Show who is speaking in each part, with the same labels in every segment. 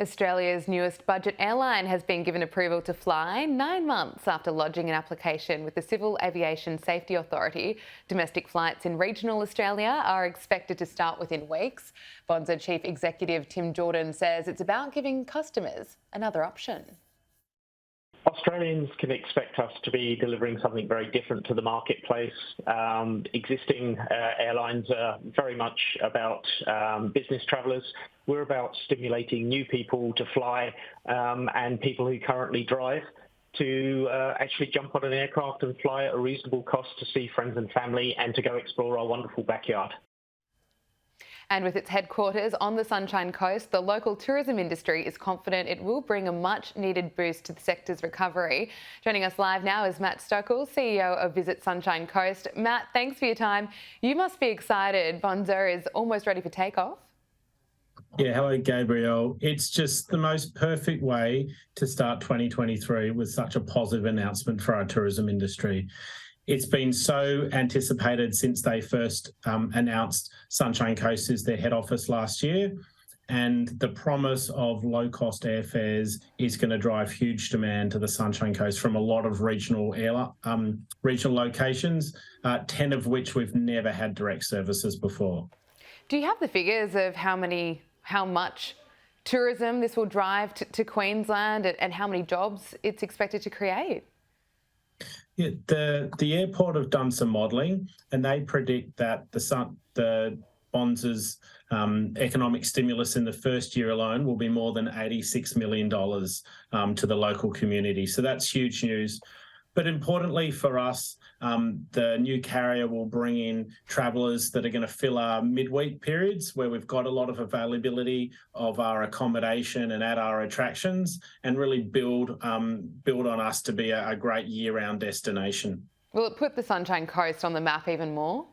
Speaker 1: Australia's newest budget airline has been given approval to fly 9 months after lodging an application with the Civil Aviation Safety Authority. Domestic flights in regional Australia are expected to start within weeks. Bonza Chief Executive Tim Jordan says it's about giving customers another option.
Speaker 2: Australians can expect us to be delivering something very different to the marketplace. Existing airlines are very much about business travellers. We're about stimulating new people to fly and people who currently drive to actually jump on an aircraft and fly at a reasonable cost to see friends and family and to go explore our wonderful backyard.
Speaker 1: And with its headquarters on the Sunshine Coast, the local tourism industry is confident it will bring a much-needed boost to the sector's recovery. Joining us live now is Matt Stockel, CEO of Visit Sunshine Coast. Matt, thanks for your time. You must be excited. Bonza is almost ready for takeoff.
Speaker 3: Yeah, hello, Gabrielle. It's just the most perfect way to start 2023 with such a positive announcement for our tourism industry. It's been so anticipated since they first announced Sunshine Coast as their head office last year. And the promise of low-cost airfares is going to drive huge demand to the Sunshine Coast from a lot of regional locations, 10 of which we've never had direct services before.
Speaker 1: Do you have the figures of how much tourism this will drive to Queensland and how many jobs it's expected to create?
Speaker 3: Yeah, the airport have done some modelling and they predict that the Bonza's economic stimulus in the first year alone will be more than $86 million to the local community. So that's huge news. But importantly for us, the new carrier will bring in travellers that are going to fill our midweek periods where we've got a lot of availability of our accommodation and at our attractions and really build on us to be a great year-round destination.
Speaker 1: Will it put the Sunshine Coast on the map even more?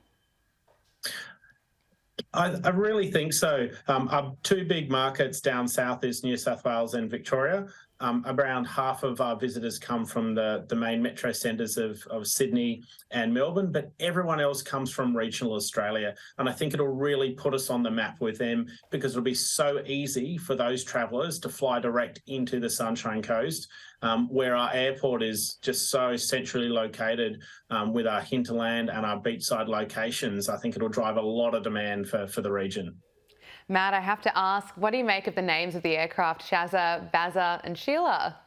Speaker 3: I really think so. Our two big markets down south is New South Wales and Victoria. Around half of our visitors come from the main metro centres of Sydney and Melbourne, but everyone else comes from regional Australia. And I think it'll really put us on the map with them because it'll be so easy for those travellers to fly direct into the Sunshine Coast, where our airport is just so centrally located with our hinterland and our beachside locations. I think it'll drive a lot of demand for the region.
Speaker 1: Matt, I have to ask, what do you make of the names of the aircraft, Shazza, Bazza and Sheila?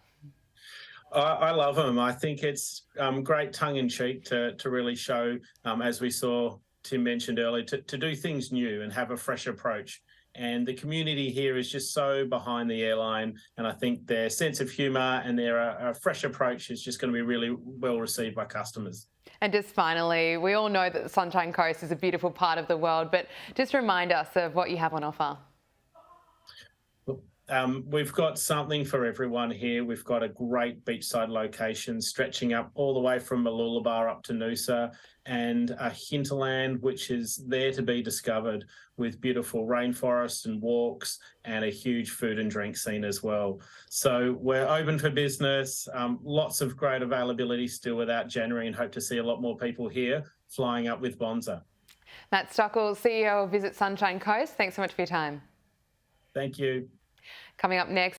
Speaker 3: I love them. I think it's great tongue-in-cheek to really show, as we saw Tim mentioned earlier, to do things new and have a fresh approach. And the community here is just so behind the airline. And I think their sense of humour and their fresh approach is just going to be really well received by customers.
Speaker 1: And just finally, we all know that the Sunshine Coast is a beautiful part of the world, but just remind us of what you have on offer.
Speaker 3: We've got something for everyone here. We've got a great beachside location stretching up all the way from Mooloolaba up to Noosa, and a hinterland which is there to be discovered with beautiful rainforests and walks and a huge food and drink scene as well. So we're open for business, lots of great availability still without January, and hope to see a lot more people here flying up with Bonza.
Speaker 1: Matt Stockel, CEO of Visit Sunshine Coast, thanks so much for your time.
Speaker 3: Thank you.
Speaker 1: Coming up next,